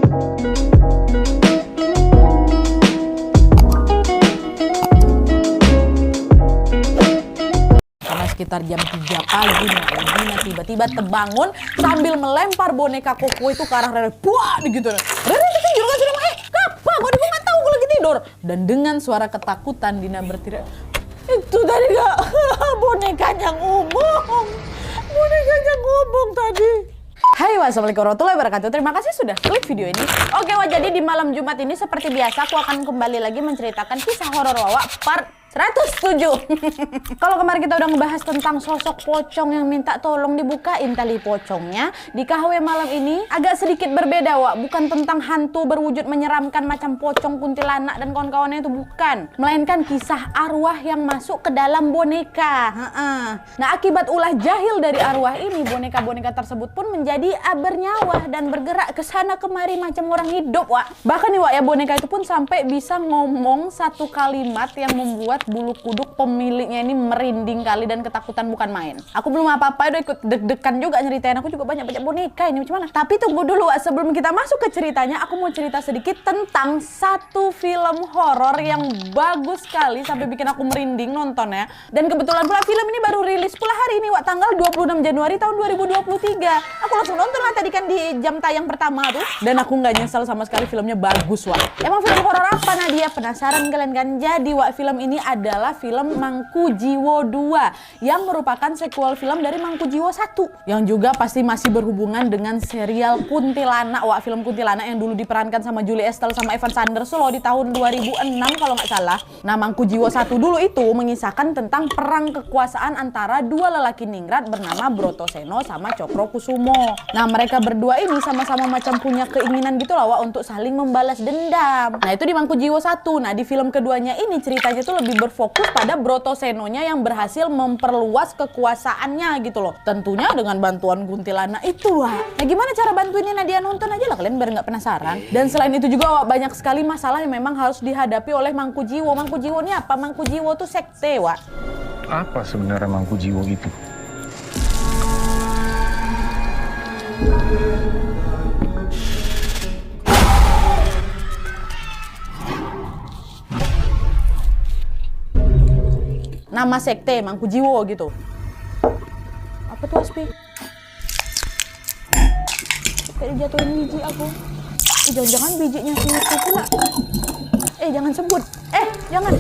Sekitar jam 3 pagi Dina tiba-tiba terbangun sambil melempar boneka Koko itu ke arah Rere. Buah gitu. Rere itu tidur kan sudah mah. Kenapa? Kok dia nggak tahu gue lagi tidur? Dan dengan suara ketakutan Dina berteriak, itu tadi gak bonekanya ngomong. Bonekanya ngomong tadi. Hai, wassalamualaikum warahmatullahi wabarakatuh. Terima kasih sudah klik video ini. Oke, jadi di malam Jumat ini seperti biasa aku akan kembali lagi menceritakan kisah horor Wawa part 107. Kalau kemarin kita udah ngebahas tentang sosok pocong yang minta tolong dibukain tali pocongnya, di KHW malam ini agak sedikit berbeda, Wak. Bukan tentang hantu berwujud menyeramkan macam pocong, kuntilanak dan kawan-kawannya, itu bukan. Melainkan kisah arwah yang masuk ke dalam boneka. Nah, akibat ulah jahil dari arwah ini, boneka-boneka tersebut pun menjadi bernyawa dan bergerak ke sana kemari macam orang hidup, Wak. Bahkan nih, Wak, ya, boneka itu pun sampai bisa ngomong satu kalimat yang membuat bulu kuduk pemiliknya ini merinding kali dan ketakutan bukan main. Aku belum apa-apa udah ikut deg-degan juga nyeritain. Aku juga banyak boneka ini, macam mana? Tapi tunggu dulu, Wak. Sebelum kita masuk ke ceritanya, aku mau cerita sedikit tentang satu film horor yang bagus sekali sampai bikin aku merinding nontonnya. Dan kebetulan pula film ini baru rilis pula hari ini, Wak, tanggal 26 Januari tahun 2023. Aku langsung nonton lah tadi kan di jam tayang pertama tuh. Dan aku nggak nyesel sama sekali, filmnya bagus, Wak. Emang film horor apa, Nadia? Penasaran kalian kan? Jadi, Wak, film ini adalah film Mangkujiwo 2 yang merupakan sequel film dari Mangkujiwo 1 yang juga pasti masih berhubungan dengan serial kuntilanak, Wak. Film kuntilanak yang dulu diperankan sama Julie Estelle sama Evan Sanders loh di tahun 2006 kalau nggak salah. Nah, Mangkujiwo 1 dulu itu mengisahkan tentang perang kekuasaan antara dua lelaki ningrat bernama Brotoseno sama Cokrokusumo. Nah, mereka berdua ini sama-sama macam punya keinginan gitu lah, Wak, untuk saling membalas dendam. Nah, itu di Mangkujiwo 1. Nah, di film keduanya ini ceritanya tuh lebih berfokus pada Brotosenonya yang berhasil memperluas kekuasaannya gitu loh. Tentunya dengan bantuan kuntilanak itu, Wak. Nah, gimana cara bantuinnya? Nadia nonton aja lah kalian biar nggak penasaran. Dan selain itu juga, Wak, banyak sekali masalah yang memang harus dihadapi oleh Mangkujiwo. Mangkujiwo ini apa? Mangkujiwo tuh sekte, Wak. Apa sebenarnya Mangkujiwo itu? Nama sekte Mangkujiwo gitu. Apa tuh, Aspi? Kayak dijatuhin biji aku. Jangan-jangan bijinya si itu pula. Jangan sebut. Jangan.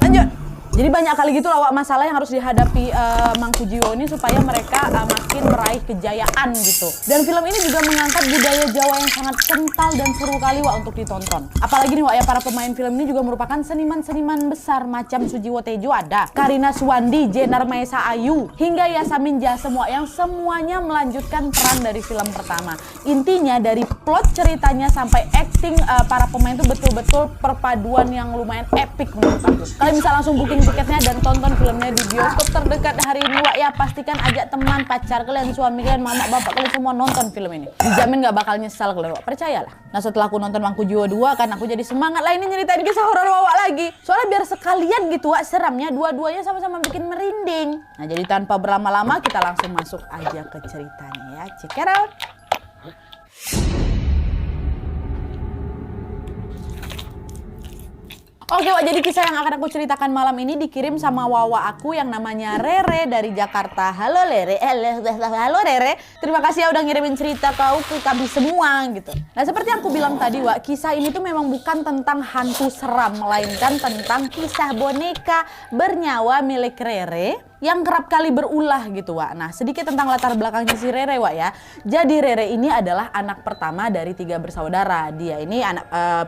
Lanjut. Jadi banyak kali gitu lah, Wak, masalah yang harus dihadapi Mangkujiwo ini supaya mereka makin meraih kejayaan gitu. Dan film ini juga mengangkat budaya Jawa yang sangat kental dan seru kali, Wak, untuk ditonton. Apalagi nih, Wak, ya, para pemain film ini juga merupakan seniman-seniman besar macam Sujiwo Tejo ada, Karina Suwandi, Jenar Maesa Ayu, hingga Yasamin Jah, semua yang semuanya melanjutkan peran dari film pertama. Intinya dari plot ceritanya sampai acting para pemain itu betul-betul perpaduan yang lumayan epic menurut aku. Kalian bisa langsung booking tiketnya dan tonton filmnya di bioskop terdekat hari ini, Wak, ya. Pastikan ajak teman, pacar kalian, suami kalian, mama, bapak kalian semua nonton film ini. Dijamin gak bakal nyesal kalian, Wak. Percayalah. Nah, setelah aku nonton Mangkujiwo 2 kan aku jadi semangat lah ini nyeritain kisah horor Wawa lagi. Soalnya biar sekalian gitu, Wak, seramnya dua-duanya sama-sama bikin merinding. Nah, jadi tanpa berlama-lama kita langsung masuk aja ke ceritanya ya. Check it out. Oke, Wak, jadi kisah yang akan aku ceritakan malam ini dikirim sama Wawa aku yang namanya Rere dari Jakarta. Halo Rere, halo Rere. Terima kasih ya udah ngirimin cerita kau ke kami semua gitu. Nah, seperti yang aku bilang tadi, Wak, kisah ini tuh memang bukan tentang hantu seram, melainkan tentang kisah boneka bernyawa milik Rere yang kerap kali berulah gitu, Wak. Nah, sedikit tentang latar belakangnya si Rere, Wak, ya. Jadi Rere ini adalah anak pertama dari 3 bersaudara. Dia ini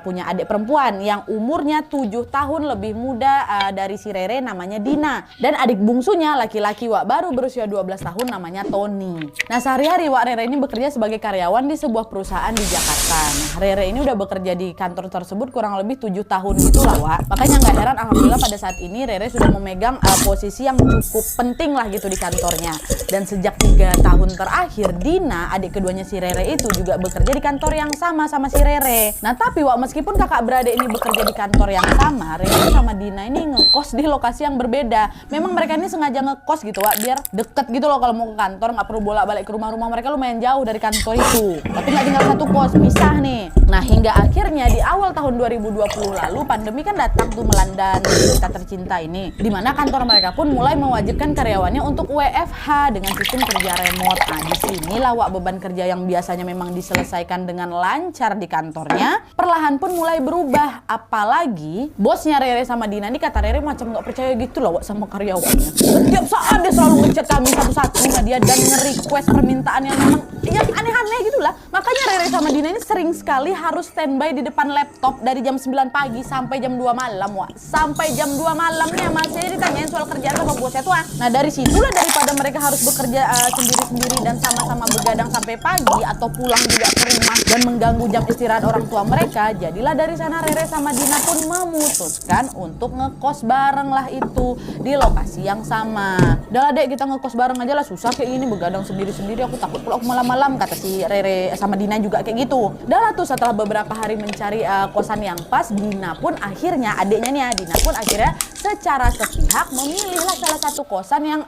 punya adik perempuan yang umurnya 7 tahun lebih muda dari si Rere, namanya Dina. Dan adik bungsunya laki-laki, Wak, baru berusia 12 tahun namanya Tony. Nah, sehari-hari, Wak, Rere ini bekerja sebagai karyawan di sebuah perusahaan di Jakarta. Nah, Rere ini udah bekerja di kantor tersebut kurang lebih 7 tahun gitu lah, Wak. Makanya nggak heran alhamdulillah pada saat ini Rere sudah memegang posisi yang cukup cukup penting lah gitu di kantornya. Dan sejak 3 tahun terakhir, Dina, adik keduanya si Rere itu juga bekerja di kantor yang sama si Rere. Nah tapi Wak, meskipun kakak beradik ini bekerja di kantor yang sama, Rere sama Dina ini ngekos di lokasi yang berbeda. Memang mereka ini sengaja ngekos gitu Wak, biar deket gitu loh kalau mau ke kantor, nggak perlu bolak-balik ke rumah mereka lumayan jauh dari kantor itu. Tapi nggak tinggal satu kos, pisah nih. Nah hingga akhirnya di awal tahun 2020 lalu pandemi kan datang tuh melanda kita tercinta ini, dimana kantor mereka pun mulai mewajibkan karyawannya untuk WFH dengan sistem kerja remote. Nah di sini lah Wak, beban kerja yang biasanya memang diselesaikan dengan lancar di kantornya perlahan pun mulai berubah. Apalagi bosnya Rere sama Dina ini, kata Rere macam nggak percaya gitu loh Wak sama karyawannya. Setiap saat dia selalu ngechat kami satu-satu sama dia dan nge-request permintaan yang memang yang aneh-aneh gitulah. Makanya Rere sama Dina ini sering sekali harus standby di depan laptop dari jam 9 pagi sampai jam 2 malam Wak. Sampai jam 2 malamnya masih ditanyain soal kerjaan sama bosnya tuh. Nah dari situlah, daripada mereka harus bekerja sendiri-sendiri dan sama-sama begadang sampai pagi atau pulang juga ke rumah dan mengganggu jam istirahat orang tua mereka, jadilah dari sana Rere sama Dina pun memutuskan untuk ngekos bareng lah itu di lokasi yang sama. Udah lah dek, kita ngekos bareng aja lah, susah kayak gini begadang sendiri-sendiri, aku takut pulang malam-malam, kata si Rere sama Dina juga kayak gitu. Udah lah tuh, setelah beberapa hari mencari kosan yang pas, Dina pun akhirnya, adiknya nih ya, Dina pun akhirnya secara sepihak memilihlah salah satu kosan yang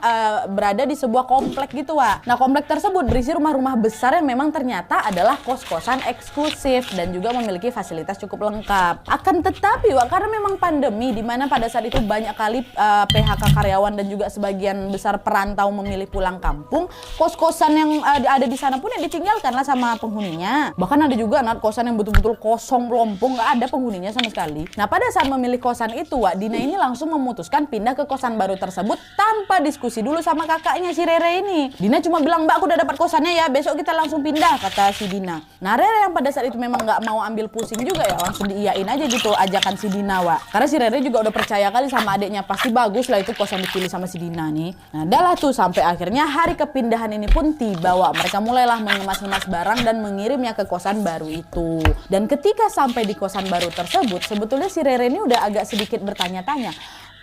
berada di sebuah komplek gitu Wak. Nah komplek tersebut berisi rumah-rumah besar yang memang ternyata adalah kos-kosan eksklusif dan juga memiliki fasilitas cukup lengkap. Akan tetapi Wak, karena memang pandemi, dimana pada saat itu banyak kali PHK karyawan dan juga sebagian besar perantau memilih pulang kampung, kos-kosan yang ada di sana pun yang ditinggalkan lah sama penghuninya. Bahkan ada juga kosan yang betul-betul kosong melompong, nggak ada penghuninya sama sekali. Nah pada saat memilih kosan itu Wak, Dina ini langsung memutuskan pindah ke kosan baru tersebut tanpa diskusi dulu sama kakaknya si Rere ini. Dina cuma bilang, Mbak aku udah dapat kosannya ya, besok kita langsung pindah, kata si Dina. Nah Rere yang pada saat itu memang nggak mau ambil pusing juga ya, langsung diiyain aja gitu ajakan si Dina Wak. Karena si Rere juga udah percaya kali sama adiknya, pasti bagus lah itu kosan dipilih sama si Dina nih. Nah dah lah tuh, sampai akhirnya hari kepindahan ini pun tiba Wak. Mereka mulailah mengemas-ngemas barang dan mengirimnya ke kosan baru itu. Dan ketika sampai di kosan baru tersebut, sebetulnya si Rere ini udah agak sedikit bertanya-tanya,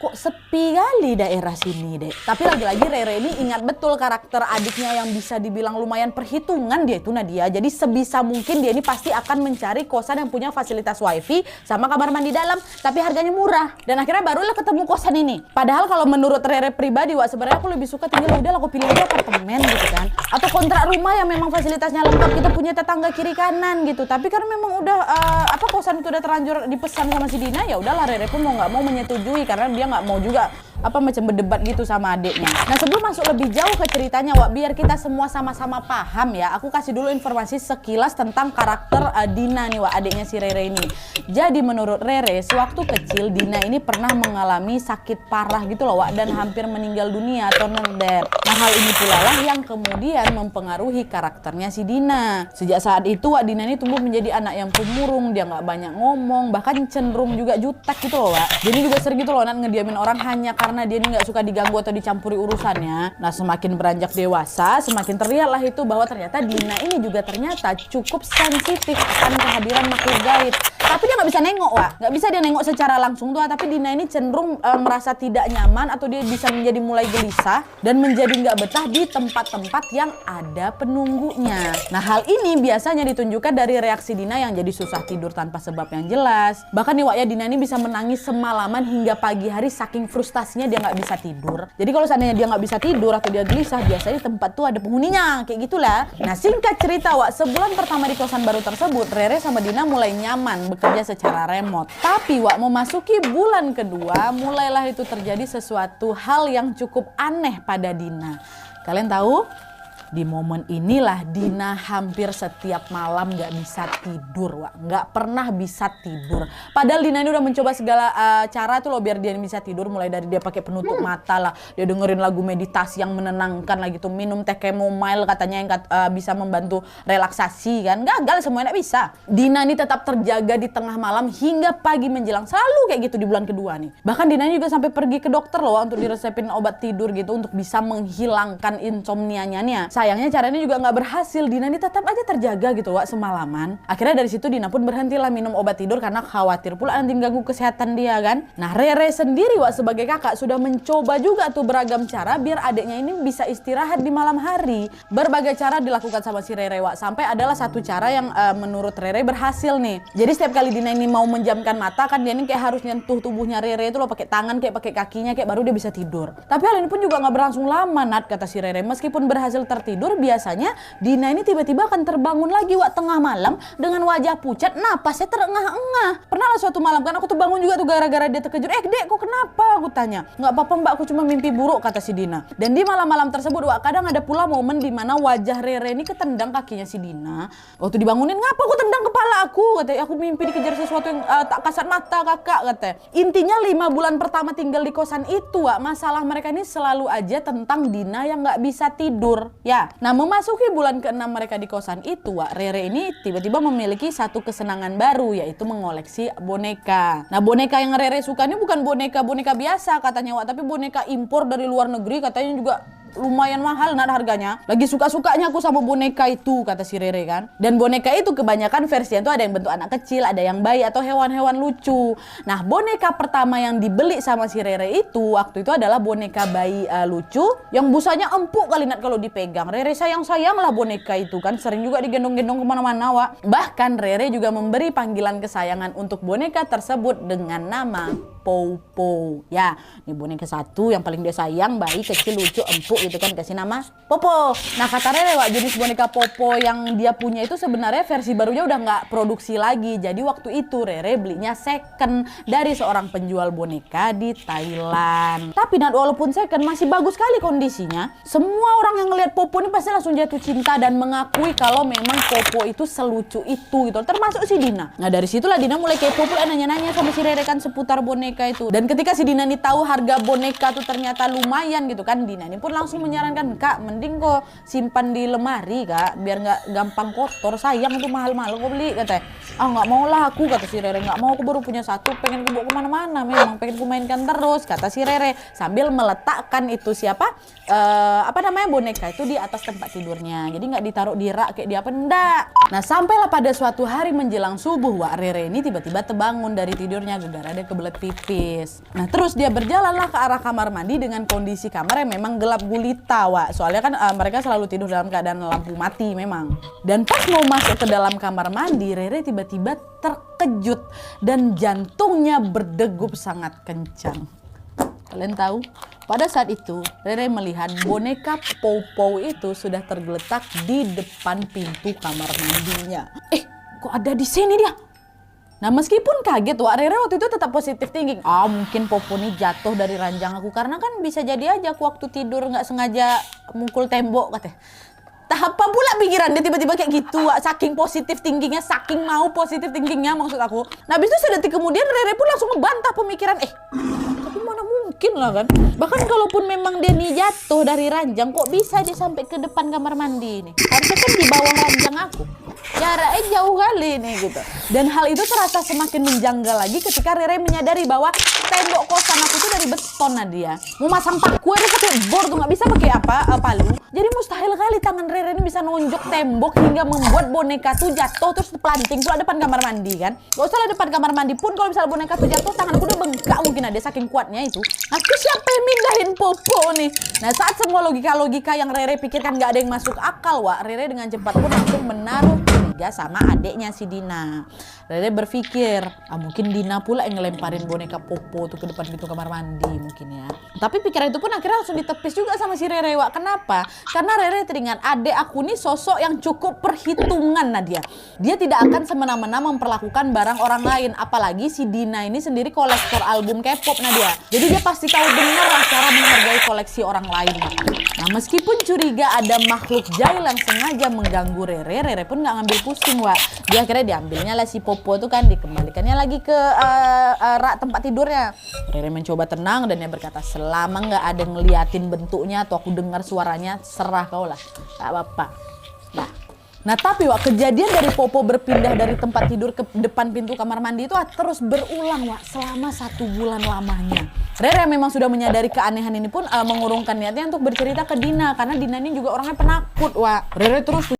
kok sepi kali daerah sini deh. Tapi lagi-lagi Rere ini ingat betul karakter adiknya yang bisa dibilang lumayan perhitungan dia itu Nadia. Jadi sebisa mungkin dia ini pasti akan mencari kosan yang punya fasilitas wifi sama kamar mandi dalam, tapi harganya murah. Dan akhirnya barulah ketemu kosan ini. Padahal kalau menurut Rere pribadi Wak, sebenarnya aku lebih suka tinggal udah aku pilih aja apartemen gitu kan. Atau kontrak rumah yang memang fasilitasnya lengkap, kita punya tetangga kiri kanan gitu. Tapi karena memang udah kosan itu udah terlanjur dipesan sama si Dina, ya udahlah Rere pun mau nggak mau menyetujui karena dia nggak mau juga macam berdebat gitu sama adiknya. Nah sebelum masuk lebih jauh ke ceritanya Wak, biar kita semua sama-sama paham ya, aku kasih dulu informasi sekilas tentang karakter Dina nih Wak, adiknya si Rere ini. Jadi menurut Rere, sewaktu kecil Dina ini pernah mengalami sakit parah gitu loh Wak, dan hampir meninggal dunia atau non-death. Nah hal ini pula lah yang kemudian mempengaruhi karakternya si Dina. Sejak saat itu Wak, Dina ini tumbuh menjadi anak yang pemurung, dia nggak banyak ngomong, bahkan cenderung juga jutek gitu loh Wak. Dia juga sering gitu loh ngediamin orang hanya karena dia ini nggak suka diganggu atau dicampuri urusannya. Nah semakin beranjak dewasa, semakin terlihatlah itu bahwa ternyata Dina ini juga ternyata cukup sensitif akan kehadiran makhluk gaib. Tapi dia nggak bisa nengok Wak, nggak bisa dia nengok secara langsung tuh. Tapi Dina ini cenderung merasa tidak nyaman atau dia bisa menjadi mulai gelisah dan menjadi nggak betah di tempat-tempat yang ada penunggunya. Nah hal ini biasanya ditunjukkan dari reaksi Dina yang jadi susah tidur tanpa sebab yang jelas. Bahkan nih Wak ya, Dina ini bisa menangis semalaman hingga pagi hari saking frustasinya dia nggak bisa tidur. Jadi kalau seandainya dia nggak bisa tidur atau dia gelisah, biasanya di tempat tuh ada penghuninya kayak gitulah. Nah singkat cerita Wak, sebulan pertama di kosan baru tersebut, Rere sama Dina mulai nyaman bekerja secara remote. Tapi Wak, memasuki bulan kedua, mulailah itu terjadi sesuatu hal yang cukup aneh pada Dina. Kalian tahu? Di momen inilah Dina hampir setiap malam gak bisa tidur Wak. Gak pernah bisa tidur. Padahal Dina ini udah mencoba segala cara tuh loh biar dia bisa tidur. Mulai dari dia pakai penutup mata lah, dia dengerin lagu meditasi yang menenangkan lah gitu, minum teh chamomile katanya yang bisa membantu relaksasi kan. Gagal semuanya, gak bisa. Dina ini tetap terjaga di tengah malam hingga pagi menjelang, selalu kayak gitu di bulan kedua nih. Bahkan Dina juga sampai pergi ke dokter loh untuk diresepin obat tidur gitu untuk bisa menghilangkan insomnianya nih. sayangnya caranya juga nggak berhasil. Dina ini tetap aja terjaga gitu Wak semalaman. Akhirnya dari situ Dina pun berhentilah minum obat tidur karena khawatir pula nanti ganggu kesehatan dia kan. Nah Rere sendiri Wak sebagai kakak sudah mencoba juga tuh beragam cara biar adiknya ini bisa istirahat di malam hari. Berbagai cara dilakukan sama si Rere Wak. Sampai adalah satu cara yang menurut Rere berhasil nih. Jadi setiap kali Dina ini mau menjamkan mata kan dia ini kayak harus nyentuh tubuhnya Rere itu loh pakai tangan kayak pakai kakinya kayak baru dia bisa tidur. Tapi hal ini pun juga nggak berlangsung lama Nat kata si Rere. Meskipun berhasil tertidur biasanya Dina ini tiba-tiba akan terbangun lagi Wak tengah malam dengan wajah pucat, napasnya terengah-engah. Pernah lah suatu malam kan aku tuh bangun juga tuh gara-gara dia terkejut. Dek kok kenapa? Aku tanya. Nggak apa-apa mbak, aku cuma mimpi buruk kata si Dina. Dan di malam-malam tersebut Wak kadang ada pula momen di mana wajah Rere ini ketendang kakinya si Dina. Waktu dibangunin, ngapa aku tendang kepala aku? Katanya aku mimpi dikejar sesuatu yang tak kasat mata kakak katanya. Intinya 5 bulan pertama tinggal di kosan itu Wak, masalah mereka ini selalu aja tentang Dina yang nggak bisa tidur ya. Nah memasuki bulan ke-6 mereka di kosan itu Wak, Rere ini tiba-tiba memiliki satu kesenangan baru yaitu mengoleksi boneka. Nah boneka yang Rere suka ini bukan boneka biasa katanya Wak, tapi boneka impor dari luar negeri, katanya juga lumayan mahal Nat harganya. Lagi suka-sukanya aku sama boneka itu kata si Rere kan. Dan boneka itu kebanyakan versinya itu ada yang bentuk anak kecil, ada yang bayi atau hewan-hewan lucu. Nah boneka pertama yang dibeli sama si Rere itu waktu itu adalah boneka bayi lucu yang busanya empuk kali Nat kalau dipegang. Rere sayang-sayang lah boneka itu kan, sering juga digendong-gendong kemana-mana Wak. Bahkan Rere juga memberi panggilan kesayangan untuk boneka tersebut dengan nama Popo. Ya, ini boneka satu yang paling dia sayang, bayi kecil lucu empuk itu kan, kasih nama Popo. Nah kata Rere Wak, jenis boneka Popo yang dia punya itu sebenarnya versi barunya udah nggak produksi lagi. Jadi waktu itu Rere belinya second dari seorang penjual boneka di Thailand. Tapi Nat walaupun second masih bagus sekali kondisinya. Semua orang yang ngelihat Popo ini pasti langsung jatuh cinta dan mengakui kalau memang Popo itu selucu itu gitu. Termasuk si Dina. Nah dari situlah Dina mulai kepo pula nanya-nanya sama si Rere kan seputar boneka itu. Dan ketika si Dina ini tahu harga boneka tuh ternyata lumayan gitu kan, Dina ini pun langsung menyarankan, kak mending kok simpan di lemari kak biar nggak gampang kotor, sayang itu mahal-mahal kok beli katanya. Nggak mau lah aku kata si Rere, nggak mau, aku baru punya satu, pengen aku bawa kemana-mana, memang pengen aku mainkan terus kata si Rere sambil meletakkan itu boneka itu di atas tempat tidurnya. Jadi nggak ditaruh di rak kayak dia apa enggak. Nah sampailah pada suatu hari menjelang subuh Wak, Rere ini tiba-tiba terbangun dari tidurnya gara-gara dia kebelet pipis. Nah terus dia berjalanlah ke arah kamar mandi dengan kondisi kamar yang memang gelap gulita Wak. Soalnya kan mereka selalu tidur dalam keadaan lampu mati memang. Dan pas mau masuk ke dalam kamar mandi, Rere tiba-tiba terkejut dan jantungnya berdegup sangat kencang. Kalian tahu? Pada saat itu, Rere melihat boneka Popo itu sudah tergeletak di depan pintu kamar mandinya. Kok ada di sini dia? Nah meskipun kaget Wak, Rere waktu itu tetap positif thinking. Mungkin Popo ini jatuh dari ranjang aku, karena kan bisa jadi aja aku waktu tidur nggak sengaja mukul tembok katanya. Apa pula pikiran dia tiba-tiba kayak gitu Wak, saking positif thinkingnya, saking mau positif thinkingnya maksud aku. Nah habis itu sedetik kemudian Rere pun langsung membantah pemikiran, tapi mana mungkin lah kan. Bahkan kalaupun memang dia nih jatuh dari ranjang, kok bisa dia sampai ke depan kamar mandi ini? Harusnya kan di bawah ranjang aku. Jaraknya jauh kali nih gitu. Dan hal itu terasa semakin menjanggal lagi ketika Rere menyadari bahwa tembok kosan aku tuh dari beton Nadia. Mau masang paku aja pakai bor tuh, nggak bisa pakai palu. Jadi mustahil kali tangan Rere ini bisa nonjok tembok hingga membuat boneka tuh jatuh terus pelanting pula depan kamar mandi kan. Gak usah lah depan kamar mandi pun, kalau misalnya boneka tuh jatuh tanganku udah bengkak mungkin ada saking kuatnya itu. Nah terus siapa yang mindahin Popo nih? Nah saat semua logika-logika yang Rere pikirkan gak ada yang masuk akal Wak, Rere dengan cepat pun langsung menaruh curiga sama adiknya si Dina. Rere berpikir, mungkin Dina pula yang ngelemparin boneka Popo tuh ke depan pintu kamar mandi mungkin ya. Tapi pikiran itu pun akhirnya langsung ditepis juga sama si Rere Wak. Kenapa? Karena Rere teringat adik aku nih sosok yang cukup perhitungan Nadia. Dia tidak akan semena-mena memperlakukan barang orang lain. Apalagi si Dina ini sendiri kolektor album K-pop Nadia. Jadi dia pasti tahu benar lah cara menghargai koleksi orang lain. Nah meskipun curiga ada makhluk jahil yang sengaja mengganggu Rere, Rere pun nggak ngambil pusing Wak. Dia akhirnya diambilnya lah si Popo tuh kan, dikembalikannya lagi ke rak tempat tidurnya. Rere mencoba tenang dan dia berkata, selama nggak ada ngeliatin bentuknya atau aku dengar suaranya, serah kau lah, tak apa-apa. Nah Nah tapi Wak, kejadian dari Popo berpindah dari tempat tidur ke depan pintu kamar mandi itu terus berulang Wak selama 1 bulan lamanya. Rere memang sudah menyadari keanehan ini pun mengurungkan niatnya untuk bercerita ke Dina karena Dina ini juga orangnya penakut Wak. Rere terus